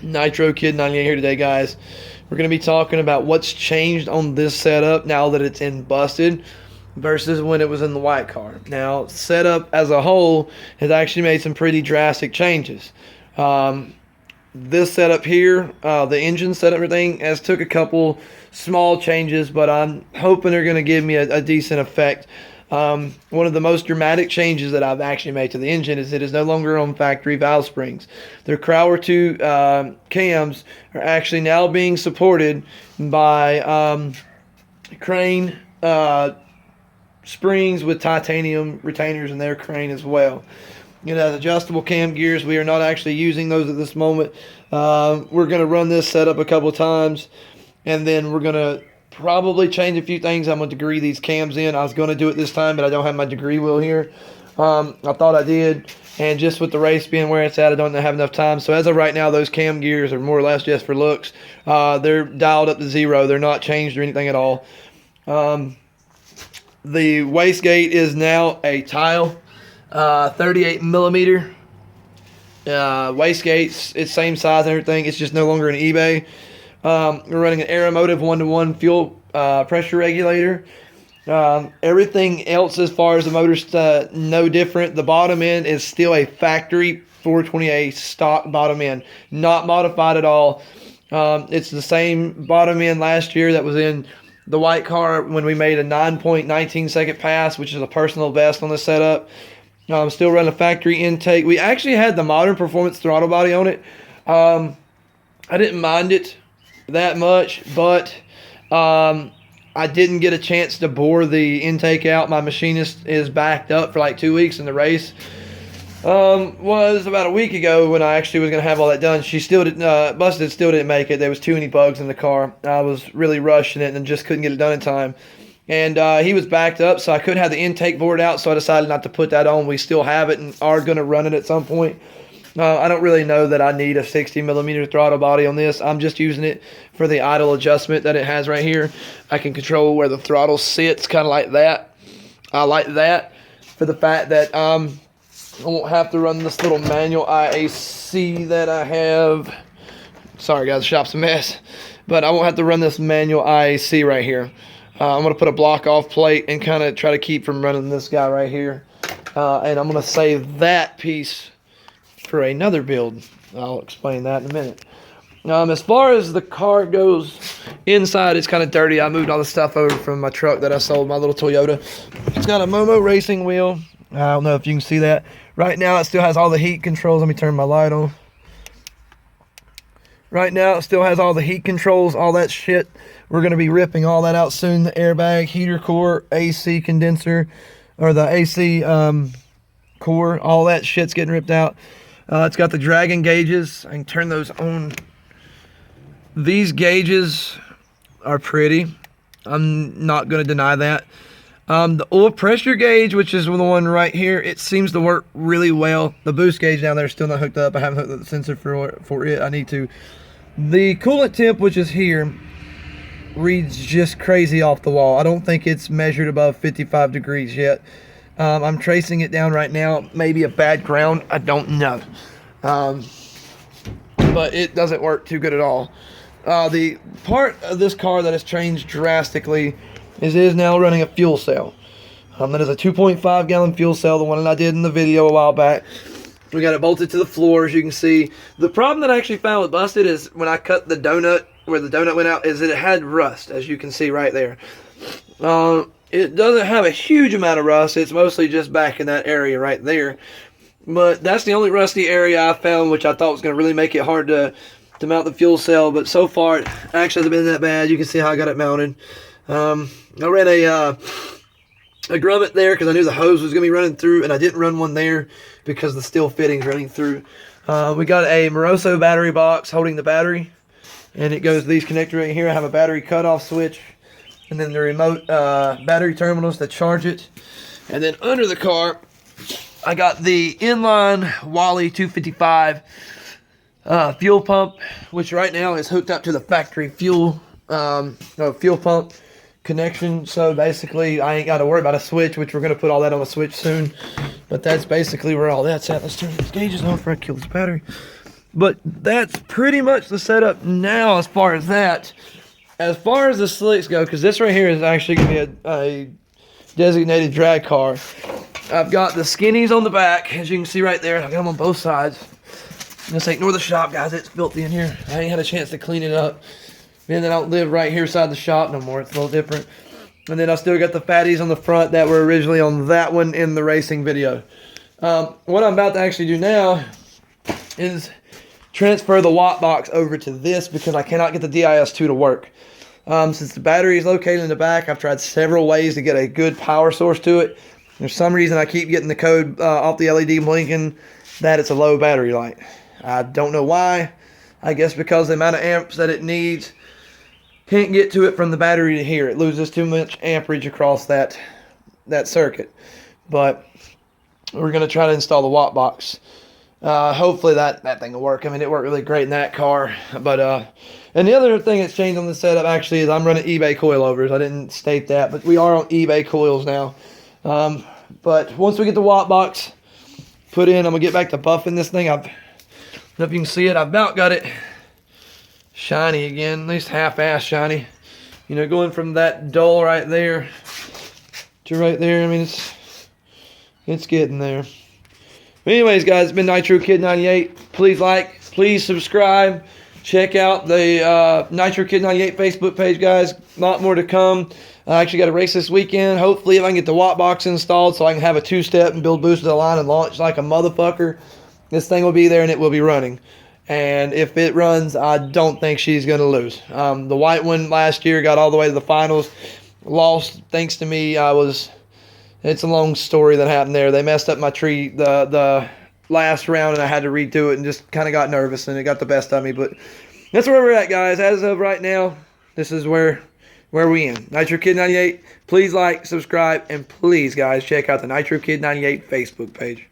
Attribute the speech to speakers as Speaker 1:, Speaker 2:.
Speaker 1: Nitro Kid 98 here today, guys. We're going to be talking about what's changed on this setup now that it's in busted versus when it was in the white car. Now, setup as a whole has actually made some pretty drastic changes. This setup here, the engine setup and everything, has took a couple small changes, but I'm hoping they're going to give me a decent effect. One of the most dramatic changes that I've actually made to the engine is it is no longer on factory valve springs. Their Crowler 2 cams are actually now being supported by crane springs with titanium retainers in their crane as well. It has adjustable cam gears. We are not actually using those at this moment. We're going to run this setup a couple of times, and then we're going to probably change a few things. I'm going to degree these cams in. I was going to do it this time, but I don't have my degree wheel here. I thought I did, and just with the race being where it's at, I don't have enough time. So as of right now, those cam gears are more or less just for looks. They're dialed up to 0. They're not changed or anything at all. The wastegate is now a tile. 38 millimeter wastegates. It's same size and everything. It's just no longer an eBay. We're running an Aeromotive 1-to-1 fuel pressure regulator. Everything else as far as the motor's no different. The bottom end is still a factory 420A stock bottom end, not modified at all. It's the same bottom end last year that was in the white car when we made a 9.19 second pass, which is a personal best on the setup. I'm still running a factory intake. We actually had the modern performance throttle body on it. I didn't mind it that much, but I didn't get a chance to bore the intake out. My machinist is backed up for like 2 weeks, and the race was about a week ago when I actually was going to have all that done. She still didn't, Busted still didn't make it. There was too many bugs in the car. I was really rushing it and just couldn't get it done in time. And he was backed up, so I couldn't have the intake board out, so I decided not to put that on. We still have it and are going to run it at some point. I don't really know that I need a 60 millimeter throttle body on this. I'm just using it for the idle adjustment that it has right here. I can control where the throttle sits, kind of like that. I like that for the fact that I won't have to run this little manual IAC that I have. Sorry, guys, the shop's a mess. But I won't have to run this manual IAC right here. I'm going to put a block off plate and kind of try to keep from running this guy right here. And I'm going to save that piece for another build. I'll explain that in a minute. As far as the car goes, inside it's kind of dirty. I moved all the stuff over from my truck that I sold, my little Toyota. It's got a Momo racing wheel. I don't know if you can see that. Right now it still has all the heat controls. Let me turn my light on. Right now it still has all the heat controls, all that shit. We're going to be ripping all that out soon. The airbag, heater core, AC condenser, or the AC core, all that shit's getting ripped out. It's got the dragon gauges. I can turn those on. These gauges are pretty. I'm not going to deny that. The oil pressure gauge, which is the one right here, it seems to work really well. The boost gauge down there is still not hooked up. I haven't hooked up the sensor for it. I need to. The coolant temp, which is here, reads just crazy off the wall. I don't think it's measured above 55 degrees yet. I'm tracing it down right now. Maybe a bad ground. I don't know. But it doesn't work too good at all. The part of this car that has changed drastically is it is now running a fuel cell. That is a 2.5 gallon fuel cell, the one that I did in the video a while back. We got it bolted to the floor, as you can see. The problem that I actually found with Busted is when I cut the donut, where the donut went out, is that it had rust, as you can see right there. It doesn't have a huge amount of rust. It's mostly just back in that area right there. But that's the only rusty area I found, which I thought was going to really make it hard to mount the fuel cell. But so far, it actually hasn't been that bad. You can see how I got it mounted. I ran a grommet there because I knew the hose was going to be running through, and I didn't run one there because the steel fitting's running through. We got a Moroso battery box holding the battery, and it goes to these connectors right here. I have a battery cutoff switch, and then the remote battery terminals that charge it. And then under the car, I got the inline Wally 255 fuel pump, which right now is hooked up to the factory fuel pump connection. So basically, I ain't got to worry about a switch, which we're going to put all that on a switch soon. But that's basically where all that's at. Let's turn these gauges on before I kill this battery. But that's pretty much the setup now as far as that. As far as the slicks go, because this right here is actually going to be a designated drag car. I've got the skinnies on the back, as you can see right there. I've got them on both sides. Just ignore the shop, guys. It's filthy in here. I ain't had a chance to clean it up. Then I don't live right here beside the shop no more. It's a little different. And then I still got the fatties on the front that were originally on that one in the racing video. What I'm about to actually do now is transfer the watt box over to this because I cannot get the DIS2 to work. Since the battery is located in the back, I've tried several ways to get a good power source to it. There's some reason I keep getting the code off the LED blinking that it's a low battery light. I don't know why. I guess because the amount of amps that it needs can't get to it from the battery to here. It loses too much amperage across that circuit. But we're going to try to install the watt box. Hopefully that thing will work. I mean, it worked really great in that car. But and the other thing that's changed on the setup actually is I'm running eBay coilovers. I didn't state that, but we are on eBay coils now. But once we get the watt box put in, I'm gonna get back to buffing this thing. I don't know if you can see it. I've about got it shiny again, at least half-ass shiny. You know, going from that dull right there to right there. I mean, it's getting there. But anyways, guys, it's been Nitro Kid 98. Please like, please subscribe. Check out the Nitro Kid 98 Facebook page, guys. A lot more to come. I actually got a race this weekend. Hopefully, if I can get the watt box installed so I can have a two-step and build boost to the line and launch like a motherfucker, this thing will be there and it will be running. And if it runs, I don't think she's going to lose. The white one last year got all the way to the finals. Lost thanks to me. It's a long story that happened there. They messed up my tree the last round, and I had to redo it and just kind of got nervous, and it got the best of me. But that's where we're at, guys. As of right now, this is where we end. Nitro Kid 98. Please like, subscribe, and please, guys, check out the Nitro Kid 98 Facebook page.